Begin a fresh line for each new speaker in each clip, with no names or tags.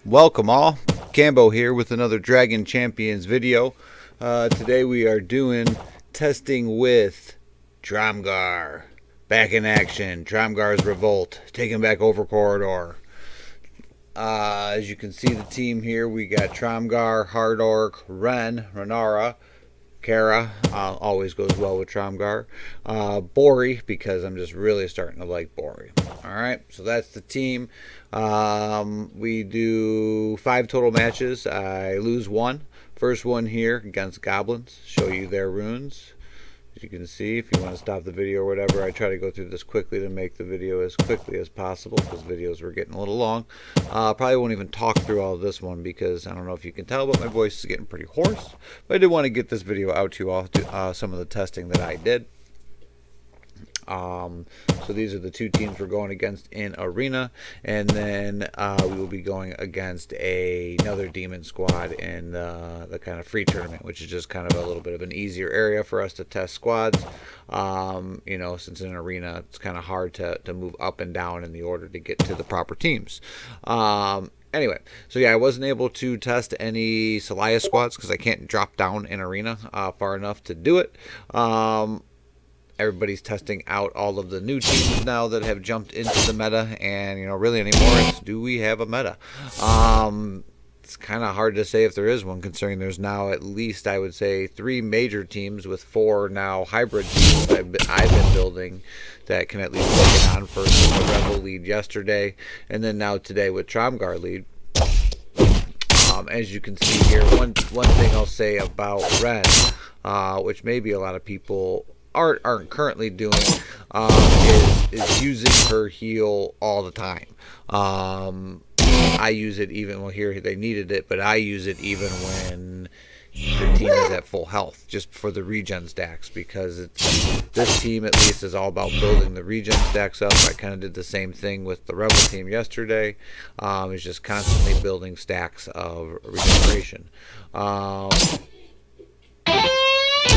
Welcome all, Cambo here with another Dragon Champions video. Today we are doing testing with Tromgar. Back in action, Tromgar's Revolt, taking back over corridor. As you can see the team here, we got Tromgar, Hard Orc, Renara, Kara, always goes well with Tromgar. Bori, because I'm just really starting to like Bori. Alright, so that's the team. We do 5 total matches. I lose 1. First one here against Goblins. Show you their runes. As you can see, if you want to stop the video or whatever, I try to go through this quickly to make the video as quickly as possible because videos were getting a little long. Probably won't even talk through all of this one because I don't know if you can tell, but my voice is getting pretty hoarse. But I did want to get this video out to you all, some of the testing that I did. So these are the 2 teams we're going against in Arena, and then we will be going against another Demon squad in the kind of free tournament, which is just kind of a little bit of an easier area for us to test squads. You know, since in Arena it's kind of hard to move up and down in the order to get to the proper teams. Anyway, so yeah, I wasn't able to test any Celia squads because I can't drop down in Arena far enough to do it. Everybody's testing out all of the new teams now that have jumped into the meta, and you know, really anymore, it's do we have a meta? It's kind of hard to say if there is one, considering there's now at least, I would say, 3 major teams with 4 now hybrid teams I've been building that can at least take it on. First with the Rebel lead yesterday, and then now today with Tromgar lead. As you can see here, one thing I'll say about Ren, which maybe a lot of people aren't currently doing, is using her heal all the time. I use it even, well, here they needed it, but I use it even when the team is at full health, just for the regen stacks, because this team at least is all about building the regen stacks up. I kind of did the same thing with the Rebel team yesterday. It's just constantly building stacks of regeneration.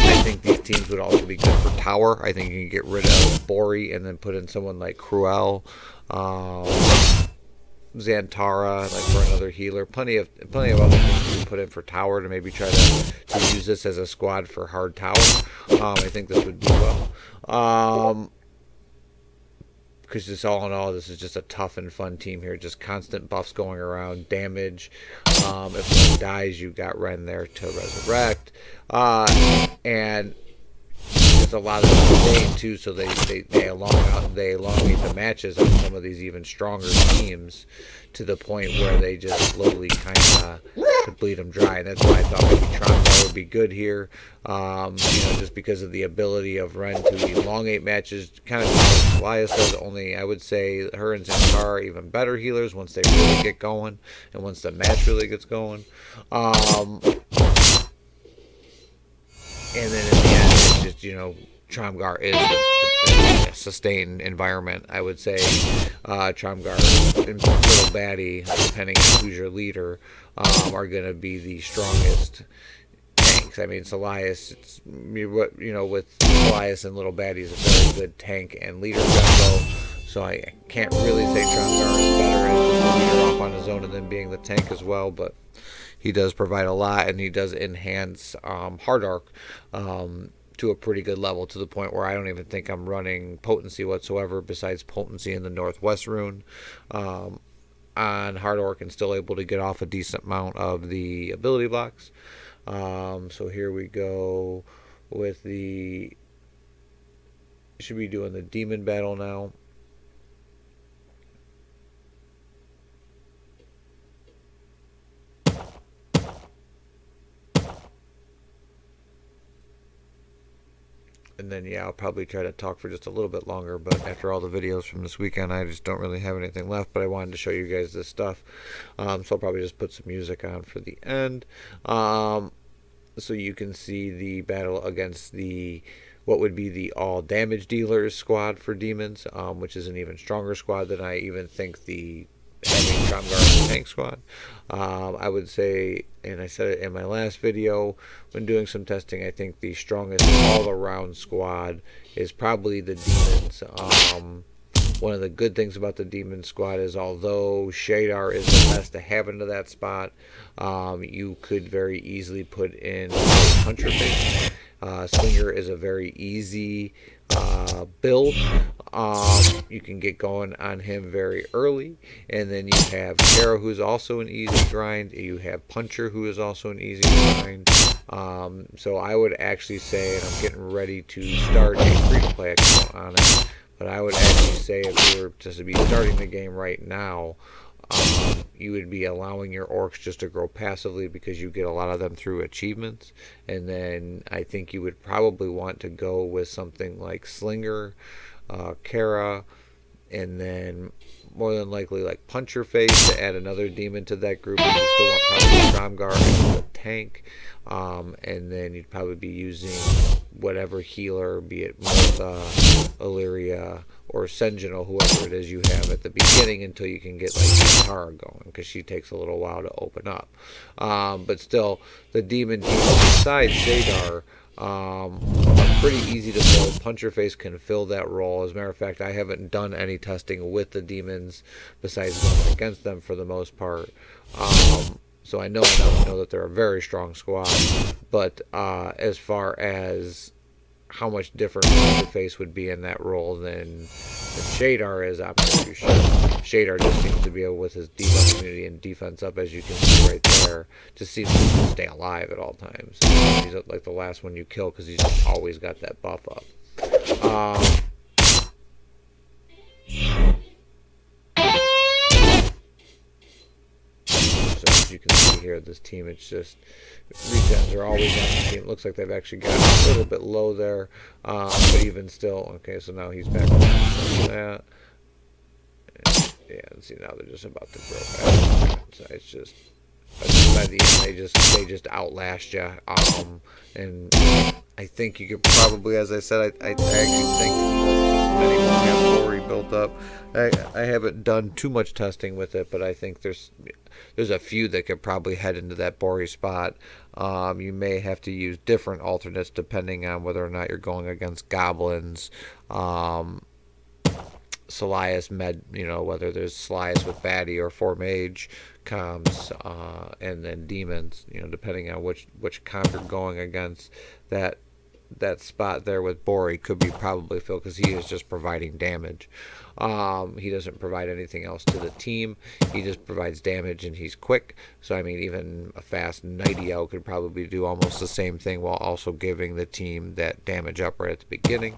I think these teams would also be good for tower. I think you can get rid of Bori and then put in someone like Cruel, Xantara, like for another healer. Plenty of other things you can put in for tower to maybe try to use this as a squad for hard tower. I think this would do well. Because just all in all, this is just a tough and fun team here. Just constant buffs going around, damage. If one dies, you got Ren there to resurrect, and there's a lot of sustain too. So they elongate the matches on some of these even stronger teams to the point where they just slowly kind of could bleed them dry. And that's why I thought maybe Tromgar would be good here. You know, just because of the ability of Ren to elongate matches, kind of just like Elias does. Only I would say her and Xantara are even better healers once they really get going and once the match really gets going. And then in the end, it's just, you know, Tromgar is the sustained environment. I would say Tromgar and Little Baddie, depending on who's your leader, are going to be the strongest tanks. I mean, Elias, you know, with Elias and Little Baddie is a very good tank and leader combo. So I can't really say Tromgar is better as just a leader off on his own and then being the tank as well, but he does provide a lot, and he does enhance Hard Orc to a pretty good level, to the point where I don't even think I'm running potency whatsoever besides potency in the Northwest rune on Hard Orc, and still able to get off a decent amount of the ability blocks. So here we go with should be doing the demon battle now. And then, yeah, I'll probably try to talk for just a little bit longer, but after all the videos from this weekend, I just don't really have anything left, but I wanted to show you guys this stuff. So I'll probably just put some music on for the end. So you can see the battle against what would be the all damage dealers squad for demons, which is an even stronger squad than I even think the having Tromgar tank squad. I would say, and I said it in my last video when doing some testing, I think the strongest all-around squad is probably the Demons. One of the good things about the Demon squad is, although Shadar is the best to have into that spot, you could very easily put in Puncher Face. Slinger is a very easy build. You can get going on him very early, and then you have Kara, who's also an easy grind. You have Puncher, who is also an easy grind. So I would actually say, and I'm getting ready to start a free-to-play account on it, but I would actually say if you were just to be starting the game right now, you would be allowing your orcs just to grow passively because you get a lot of them through achievements. And then I think you would probably want to go with something like Slinger, Kara, and then more than likely like Puncher Face to add another demon to that group. You still want probably Tromgar as a tank, and then you'd probably be using whatever healer, be it Martha, Illyria, or Sentinel, whoever it is you have at the beginning, until you can get like Tara going, because she takes a little while to open up. But still, the demon team besides Shadar are pretty easy to build. Puncher Face can fill that role. As a matter of fact, I haven't done any testing with the demons besides going against them for the most part. So I know enough to know that they're a very strong squad. But as far as how much different Puncher Face would be in that role than Shadar is, I'm not too sure. Shadar just seems to be able, with his debuff immunity and defense up, as you can see right there, just seems to stay alive at all times. He's like the last one you kill because he's just always got that buff up. So as you can see here, this team, it's just regens are always on the team. It looks like they've actually got a little bit low there, but even still, okay, so now he's back on that. Yeah, and see, now they're just about to grow back. So it's just, by the end, they just outlast you. And I think you could probably, as I said, I actually think many won't have glory built up. I haven't done too much testing with it, but I think there's a few that could probably head into that Bori spot. You may have to use different alternates depending on whether or not you're going against goblins, Selias med, whether there's Selias with Baddie or 4 mage comms, and then demons, depending on which comp you're going against. That spot there with Bori could be probably filled because he is just providing damage. He doesn't provide anything else to the team. He just provides damage, and he's quick. So I mean, even a fast Nighty Owl could probably do almost the same thing while also giving the team that damage up right at the beginning.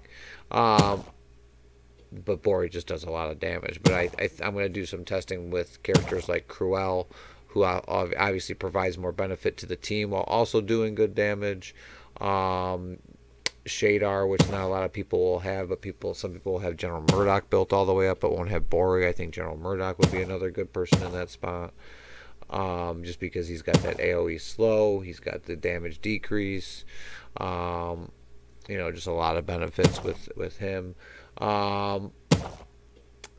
But Bori just does a lot of damage. But I'm going to do some testing with characters like Cruel, who obviously provides more benefit to the team while also doing good damage. Shadar, which not a lot of people will have, but some people will have General Murdoch built all the way up, but won't have Bori. I think General Murdoch would be another good person in that spot, just because he's got that AoE slow, he's got the damage decrease, just a lot of benefits with him.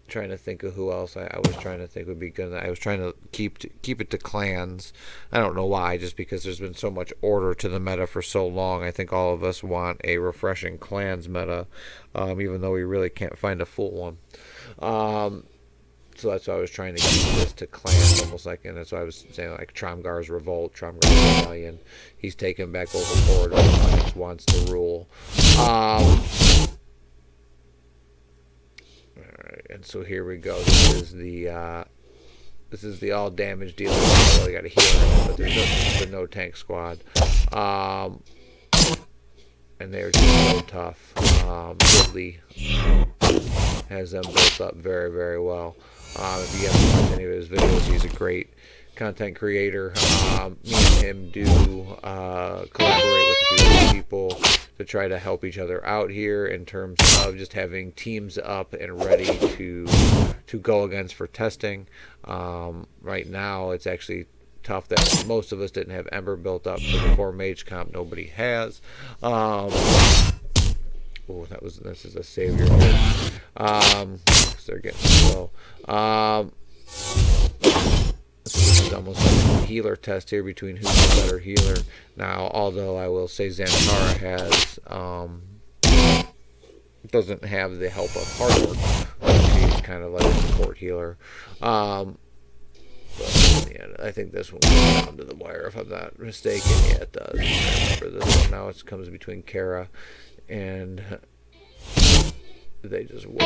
Trying to think of who else I was trying to think would be good. I was trying to keep it to clans. I don't know why, just because there's been so much order to the meta for so long. I think all of us want a refreshing clans meta, even though we really can't find a full one. So that's why I was trying to keep this to clans, almost like, and that's why I was saying like Tromgar's Revolt, Tromgar's Rebellion. He's taken back overboard. All clans wants to rule. Alright, and so here we go. This is the all damage dealer. I really got a healer in it, but there's the no tank squad. And they're just so tough. Ridley has them built up very, very well. If you haven't watched any of his videos, he's a great content creator. Me and him do collaborate with a few other people to try to help each other out here in terms of just having teams up and ready to go against for testing. Right now, it's actually tough that most of us didn't have Ember built up for the 4 mage comp. Nobody has. Oh, this is a savior here. 'Cause they're getting slow. this is almost like a healer test here between who's the better healer. Now, although I will say Zantara has doesn't have the help of hard work, she's kind of like a support healer. But in the end, I think this one comes down to the wire, if I'm not mistaken. Yeah, it does. I remember this one now. It comes between Kara and they just win.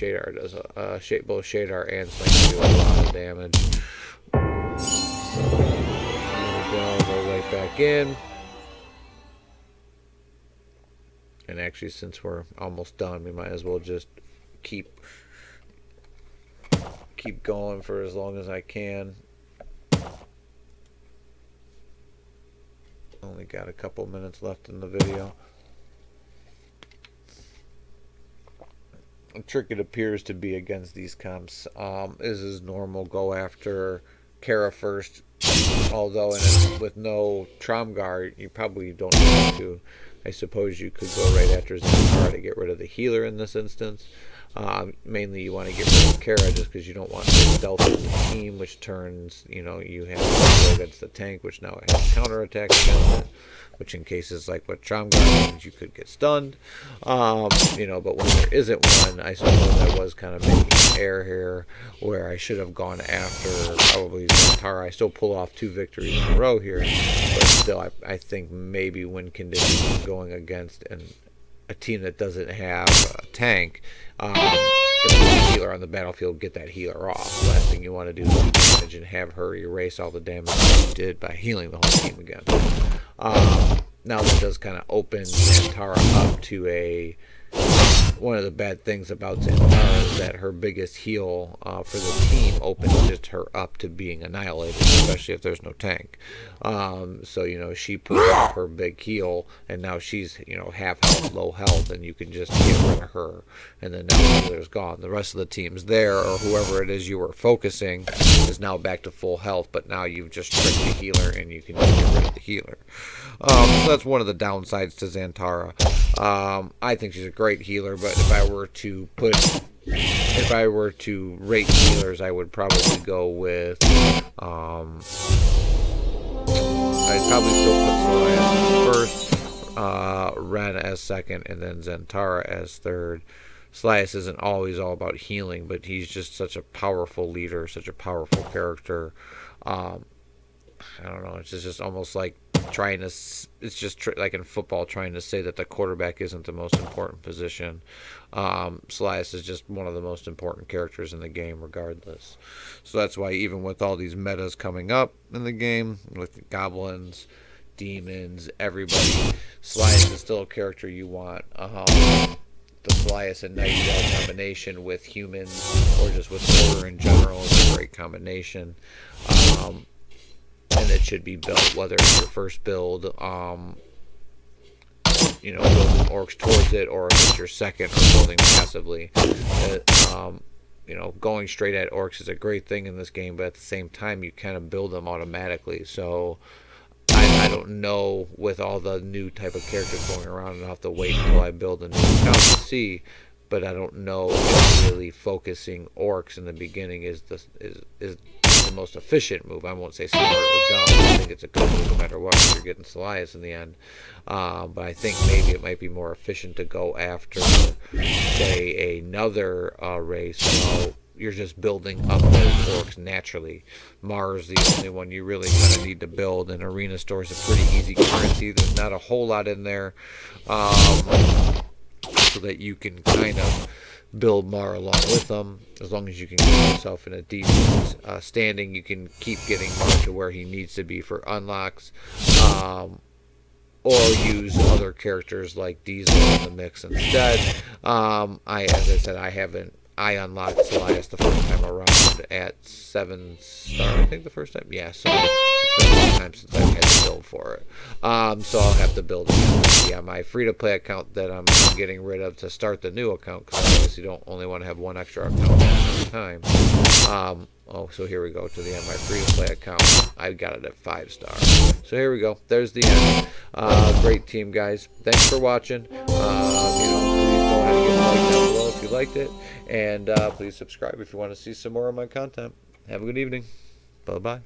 Shadar does both Shadar and Sling do a lot of damage. So here we go right back in. And actually, since we're almost done, we might as well just keep going for as long as I can. Only got a couple minutes left in the video. The trick it appears to be against these comps is normal. Go after Kara first, although with no Tromgar, you probably don't have to. I suppose you could go right after Zantara to get rid of the healer in this instance. Mainly you want to get rid of Kara just because you don't want to stealth in the team, which turns, you have to go against the tank, which now has counterattack against it, which in cases like what Tromgar means you could get stunned. But when there isn't one, I suppose I was kind of making an error here where I should have gone after probably Zantara. I still pull off 2 victories in a row here, but still I think maybe win conditions going against a team that doesn't have a tank, if there's a healer on the battlefield, get that healer off. The last thing you want to do is do damage and have her erase all the damage that you did by healing the whole team again. Now that does kind of open Zantara up to one of the bad things about Zantara is that her biggest heal for the team opens just her up to being annihilated, especially if there's no tank. So, she pulls off her big heal, and now she's, half health, low health, and you can just get rid of her. And then now the healer's gone. The rest of the team's there, or whoever it is you were focusing is now back to full health, but now you've just tricked the healer, and you can just get rid of the healer. So that's one of the downsides to Zantara. I think she's a great healer, but if I were to rate healers, I would probably go with I'd probably still put Slias first, Ren as second, and then Zantara as third. Slias isn't always all about healing, but he's just such a powerful leader, such a powerful character. I don't know, it's just almost like like in football, trying to say that the quarterback isn't the most important position. Slias is just one of the most important characters in the game regardless. So that's why even with all these metas coming up in the game, with goblins, demons, everybody, Slias is still a character you want. The Slias and Nightingale combination with humans, or just with order in general, is a great combination. And it should be built, whether it's your first build, building orcs towards it, or if it's your second, or building passively. Going straight at orcs is a great thing in this game, but at the same time, you kind of build them automatically. So I don't know, with all the new type of characters going around, and I'll have to wait until I build a new account to see. But I don't know if really focusing orcs in the beginning is the most efficient move. I won't say smart or dumb. I think it's a good move no matter what. You're getting Slias in the end. But I think maybe it might be more efficient to go after, say, another race. So you're just building up those orcs naturally. Mars is the only one you really kind of need to build, and Arena Store is a pretty easy currency. There's not a whole lot in there, so that you can kind of build Mar along with them. As long as you can get yourself in a decent standing, you can keep getting Mar to where he needs to be for unlocks, or use other characters like Diesel in the mix instead. As I said, I unlocked Slias the first time around at 7-star, I think the first time. Yeah, so it's been a long time since I've had to build for it. So I'll have to build again. Yeah, my free-to-play account that I'm getting rid of to start the new account, because I obviously don't only want to have one extra account at a time. So here we go to the end. My free-to-play account, I got it at 5-star. So here we go. There's the end. Great team, guys. Thanks for watching. Please go ahead and give a like down below if you liked it. And please subscribe if you want to see some more of my content. Have a good evening. Bye-bye.